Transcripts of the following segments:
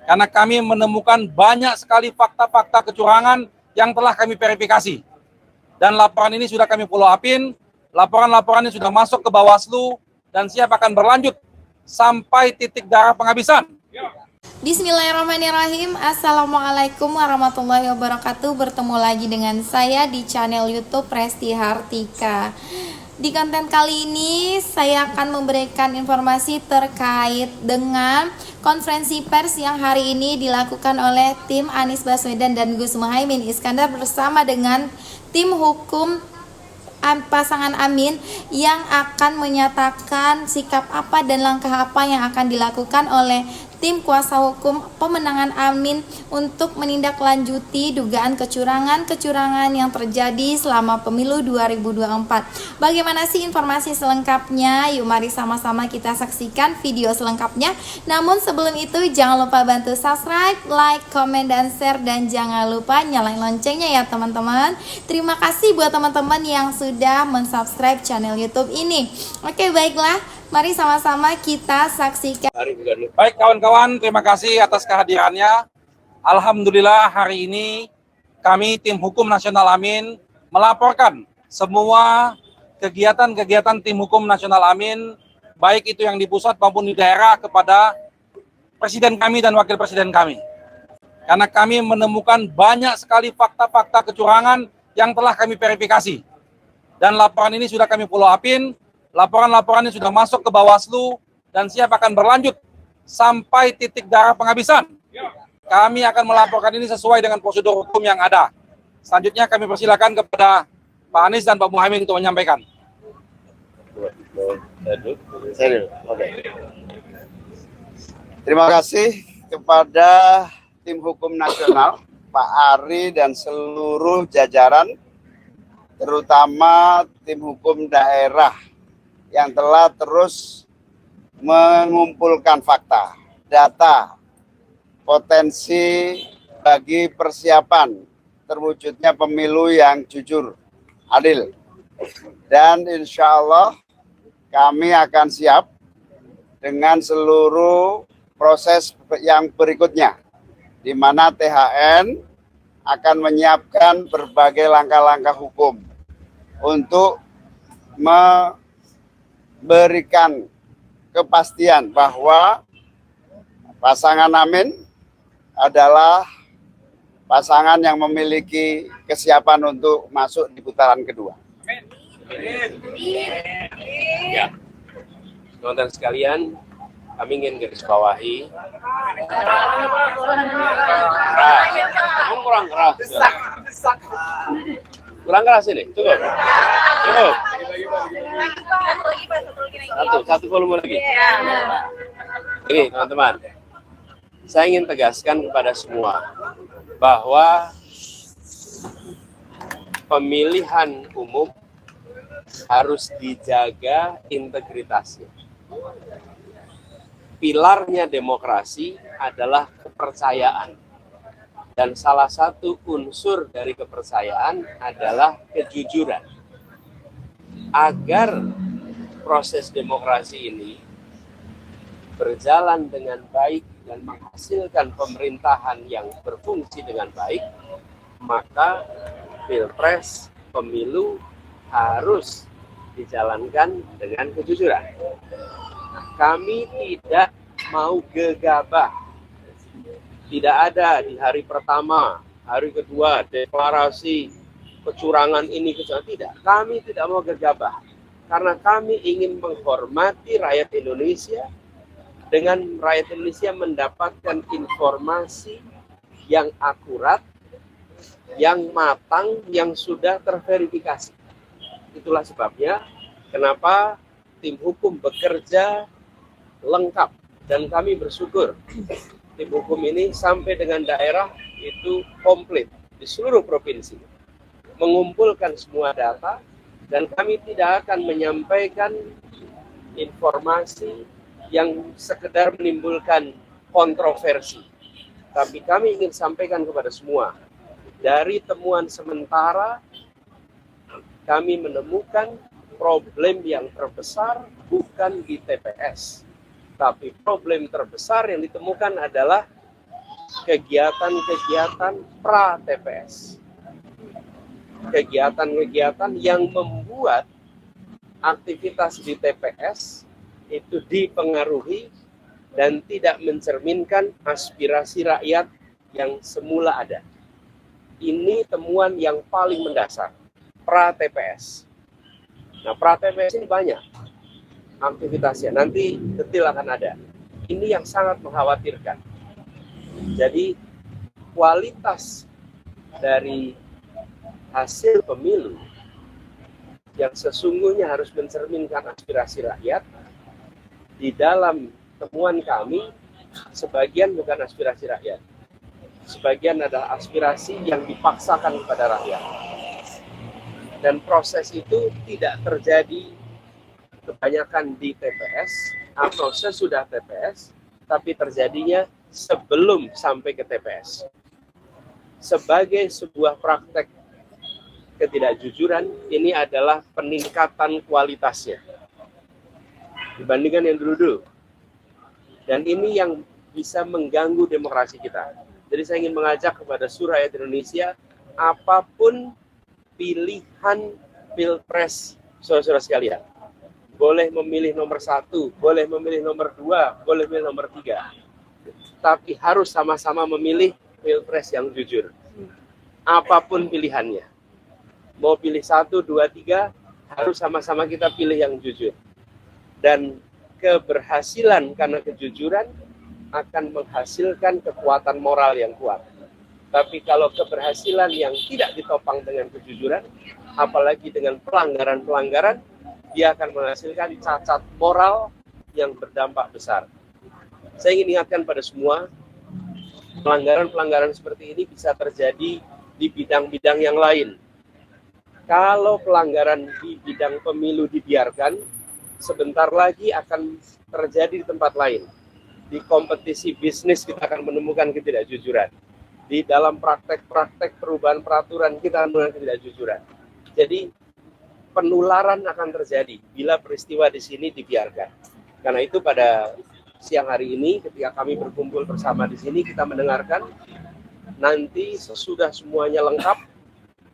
karena kami menemukan banyak sekali fakta-fakta kecurangan yang telah kami verifikasi. Dan laporan ini sudah kami follow up-in, laporan-laporan ini sudah masuk ke Bawaslu, dan siap akan berlanjut sampai titik darah penghabisan. Bismillahirrahmanirrahim. Assalamualaikum warahmatullahi wabarakatuh. Bertemu lagi dengan saya di channel YouTube Resti Hartika. Di konten kali ini saya akan memberikan informasi terkait dengan konferensi pers yang hari ini dilakukan oleh tim Anies Baswedan dan Gus Muhaimin Iskandar bersama dengan tim hukum pasangan Amin yang akan menyatakan sikap apa dan langkah apa yang akan dilakukan oleh tim kuasa hukum pemenangan Amin untuk menindaklanjuti dugaan kecurangan yang terjadi selama pemilu 2024. Bagaimana sih informasi selengkapnya? Yuk mari sama-sama kita saksikan video selengkapnya. Namun sebelum itu jangan lupa bantu subscribe, like, komen, dan share, dan jangan lupa nyalain loncengnya ya teman-teman. Terima kasih buat teman-teman yang sudah mensubscribe channel YouTube ini. Oke, baiklah. Mari sama-sama kita saksikan. Baik kawan-kawan, terima kasih atas kehadirannya. Alhamdulillah hari ini kami tim hukum nasional Amin melaporkan semua kegiatan-kegiatan tim hukum nasional Amin, baik itu yang di pusat maupun di daerah, kepada presiden kami dan wakil presiden kami. Karena kami menemukan banyak sekali fakta-fakta kecurangan yang telah kami verifikasi. Dan laporan ini sudah kami follow up-in, laporan-laporan ini sudah masuk ke Bawaslu dan siap akan berlanjut sampai titik darah penghabisan. Kami akan melaporkan ini sesuai dengan prosedur hukum yang ada. Selanjutnya kami persilakan kepada Pak Anies dan Pak Muhaimin untuk menyampaikan. Oke. Terima kasih kepada tim hukum nasional, Pak Ari dan seluruh jajaran, terutama tim hukum daerah yang telah terus mengumpulkan fakta, data, potensi bagi persiapan terwujudnya pemilu yang jujur, adil. Dan insya Allah kami akan siap dengan seluruh proses yang berikutnya, di mana THN akan menyiapkan berbagai langkah-langkah hukum untuk memberikan kepastian bahwa pasangan Amin adalah pasangan yang memiliki kesiapan untuk masuk di putaran kedua. Ya, teman-teman sekalian, kami ingin garis bawahi. Kurang keras. Kurang keras ini, cukup. Satu volume lagi. Ini teman-teman, saya ingin tegaskan kepada semua bahwa pemilihan umum harus dijaga integritasnya. Pilarnya demokrasi adalah kepercayaan. Dan salah satu unsur dari kepercayaan adalah kejujuran. Agar proses demokrasi ini berjalan dengan baik dan menghasilkan pemerintahan yang berfungsi dengan baik, maka pilpres, pemilu harus dijalankan dengan kejujuran. Kami tidak mau gegabah. Tidak ada di hari pertama, hari kedua, deklarasi kecurangan ini, kecurangan. Tidak, kami tidak mau gegabah. Karena kami ingin menghormati rakyat Indonesia, dengan rakyat Indonesia mendapatkan informasi yang akurat, yang matang, yang sudah terverifikasi. Itulah sebabnya kenapa tim hukum bekerja lengkap. Dan kami bersyukur tim hukum ini sampai dengan daerah itu komplit di seluruh provinsi, mengumpulkan semua data, dan kami tidak akan menyampaikan informasi yang sekedar menimbulkan kontroversi, tapi kami ingin sampaikan kepada semua, dari temuan sementara kami menemukan problem yang terbesar bukan di TPS, tapi problem terbesar yang ditemukan adalah kegiatan-kegiatan pra-TPS. Kegiatan-kegiatan yang membuat aktivitas di TPS itu dipengaruhi dan tidak mencerminkan aspirasi rakyat yang semula ada. Ini temuan yang paling mendasar, pra-TPS. Nah, pra-TPS ini banyak aktivitasnya, nanti detail akan ada. Ini yang sangat mengkhawatirkan. Jadi, kualitas dari hasil pemilu yang sesungguhnya harus mencerminkan aspirasi rakyat, di dalam temuan kami, sebagian bukan aspirasi rakyat. Sebagian adalah aspirasi yang dipaksakan kepada rakyat. Dan proses itu tidak terjadi kebanyakan di TPS atau sesudah TPS, tapi terjadinya sebelum sampai ke TPS. Sebagai sebuah praktek ketidakjujuran, ini adalah peningkatan kualitasnya dibandingkan yang dulu-dulu. Dan ini yang bisa mengganggu demokrasi kita. Jadi saya ingin mengajak kepada seluruh rakyat Indonesia, apapun pilihan pilpres saudara-saudara sekalian, boleh memilih nomor 1, boleh memilih nomor 2, boleh memilih nomor 3, tapi harus sama-sama memilih pilpres yang jujur. Apapun pilihannya, mau pilih 1, 2, 3, harus sama-sama kita pilih yang jujur. Dan keberhasilan karena kejujuran akan menghasilkan kekuatan moral yang kuat. Tapi kalau keberhasilan yang tidak ditopang dengan kejujuran, apalagi dengan pelanggaran-pelanggaran, dia akan menghasilkan cacat moral yang berdampak besar. Saya ingin ingatkan pada semua, pelanggaran-pelanggaran seperti ini bisa terjadi di bidang-bidang yang lain. Kalau pelanggaran di bidang pemilu dibiarkan, sebentar lagi akan terjadi di tempat lain. Di kompetisi bisnis kita akan menemukan ketidakjujuran. Di dalam praktek-praktek perubahan peraturan kita akan menemukan ketidakjujuran. Jadi penularan akan terjadi bila peristiwa di sini dibiarkan. Karena itu pada siang hari ini ketika kami berkumpul bersama di sini, kita mendengarkan, nanti sesudah semuanya lengkap,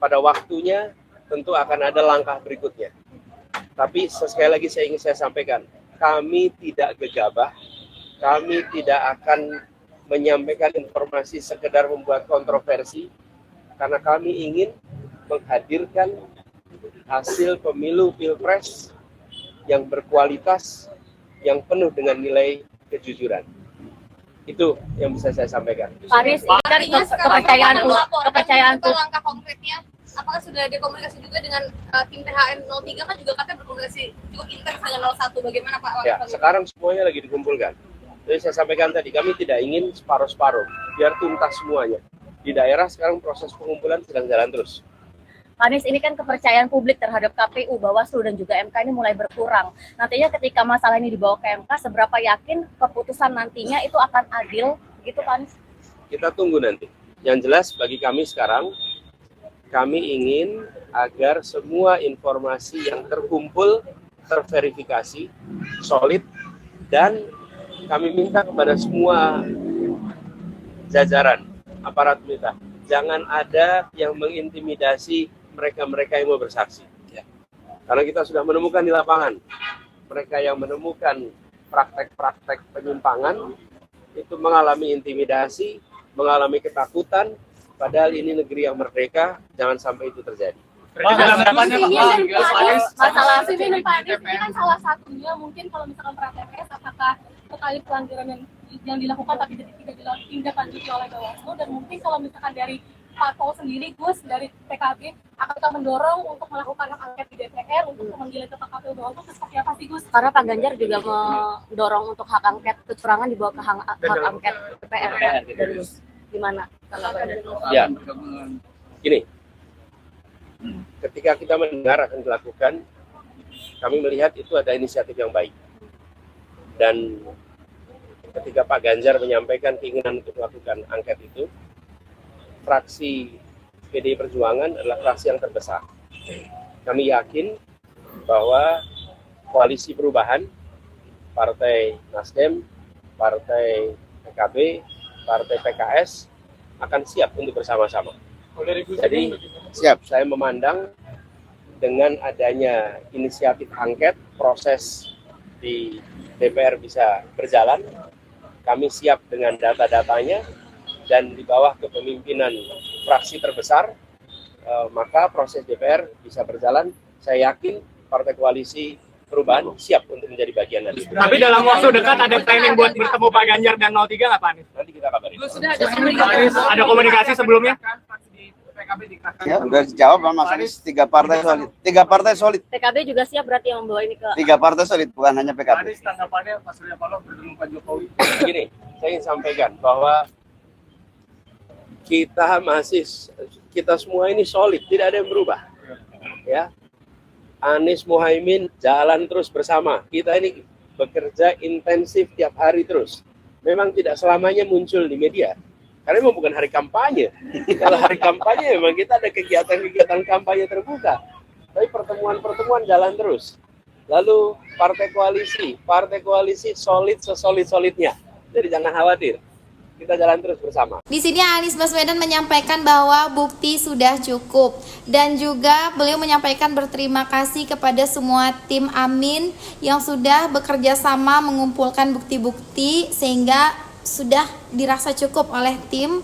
pada waktunya tentu akan ada langkah berikutnya. Tapi sekali lagi saya ingin sampaikan, kami tidak gegabah, kami tidak akan menyampaikan informasi sekedar membuat kontroversi, karena kami ingin menghadirkan hasil pemilu pilpres yang berkualitas, yang penuh dengan nilai kejujuran. Itu yang bisa saya sampaikan. Aris, ini kan kepercayaan tuh langkah konkretnya. Apakah sudah ada komunikasi juga dengan tim THN 03 kan juga katanya berkomunikasi cukup intens dengan 01. Bagaimana Pak? Ya, sekarang semuanya lagi dikumpulkan. Jadi saya sampaikan tadi, kami tidak ingin separuh-separuh, biar tuntas semuanya. Di daerah sekarang proses pengumpulan sedang jalan terus. Anies, ini kan kepercayaan publik terhadap KPU, Bawaslu dan juga MK ini mulai berkurang. Nantinya ketika masalah ini dibawa ke MK, seberapa yakin keputusan nantinya itu akan adil, gitu Pak Anies? Kita tunggu nanti. Yang jelas bagi kami sekarang, kami ingin agar semua informasi yang terkumpul, terverifikasi, solid, dan kami minta kepada semua jajaran aparat pemerintah, jangan ada yang mengintimidasi mereka-mereka yang mau bersaksi. Ya. Karena kita sudah menemukan di lapangan, mereka yang menemukan praktek-praktek penyimpangan itu mengalami intimidasi, mengalami ketakutan, padahal ini negeri yang merdeka, jangan sampai itu terjadi. Masalah ini Pak Anies, ini kan salah satunya mungkin kalau misalkan pra-TPS, apakah terkait pelanggaran yang dilakukan tapi tidak ditindaklanjuti oleh Bawaslu, dan mungkin kalau misalkan dari Pak Paul sendiri, Gus, dari PKB, apakah mendorong untuk melakukan hak angket di DPR untuk memanggil ke KPU Bawaslu, seperti apa sih Gus? Karena Pak Ganjar juga mendorong untuk hak angket kecurangan dibawa ke hak angket DPR. Dan gimana? Ya, gini, ketika kita mendengar akan dilakukan, kami melihat itu ada inisiatif yang baik. Dan ketika Pak Ganjar menyampaikan keinginan untuk melakukan angket itu, fraksi PDI Perjuangan adalah fraksi yang terbesar. Kami yakin bahwa koalisi perubahan, Partai Nasdem, Partai PKB, Partai PKS akan siap untuk bersama-sama. Jadi Siap. saya memandang dengan adanya inisiatif angket, proses di DPR bisa berjalan. Kami siap dengan data-datanya dan di bawah kepemimpinan fraksi terbesar, maka proses DPR bisa berjalan. Saya yakin Partai Koalisi Perubahan siap untuk menjadi bagian dari itu. Tapi dalam waktu dekat ada planning buat bertemu Pak Ganjar dan 03 nggak Pak Anies? Nanti kita kabarin. Ada komunikasi sebelumnya? Ya, udah dijawab sama Mas Anies, 3 partai solid. 3 partai solid. PKB juga siap berarti yang membawa ini ke 3 partai solid, bukan hanya PKB. Anies tanggapannya Pak Surya Paloh bertemu Pak Jokowi. Begini, saya ingin sampaikan bahwa kita semua ini solid, tidak ada yang berubah. Ya, Anies Muhaimin jalan terus bersama. Kita ini bekerja intensif tiap hari terus. Memang tidak selamanya muncul di media. Karena memang bukan hari kampanye. Kalau hari kampanye memang kita ada kegiatan-kegiatan kampanye terbuka. Tapi pertemuan-pertemuan jalan terus. Lalu partai koalisi solid sesolid-solidnya. Jadi jangan khawatir. Kita jalan terus bersama. Di sini Anies Baswedan menyampaikan bahwa bukti sudah cukup dan juga beliau menyampaikan berterima kasih kepada semua tim Amin yang sudah bekerja sama mengumpulkan bukti-bukti sehingga sudah dirasa cukup oleh tim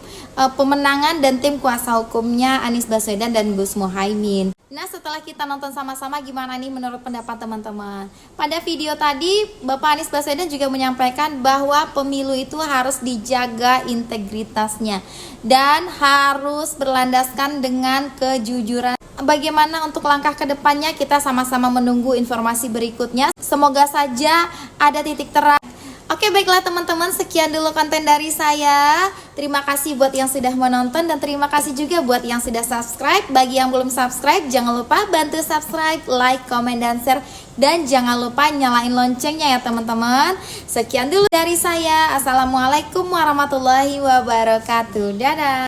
pemenangan dan tim kuasa hukumnya Anies Baswedan dan Gus Muhaimin. Nah, setelah kita nonton sama-sama, gimana nih menurut pendapat teman-teman? Pada video tadi, Bapak Anies Baswedan juga menyampaikan bahwa pemilu itu harus dijaga integritasnya dan harus berlandaskan dengan kejujuran. Bagaimana untuk langkah ke depannya, kita sama-sama menunggu informasi berikutnya. Semoga saja ada titik terang. Oke, baiklah teman-teman, sekian dulu konten dari saya. Terima kasih buat yang sudah menonton dan terima kasih juga buat yang sudah subscribe. Bagi yang belum subscribe, jangan lupa bantu subscribe, like, komen, dan share. Dan jangan lupa nyalain loncengnya ya teman-teman. Sekian dulu dari saya. Assalamualaikum warahmatullahi wabarakatuh. Dadah.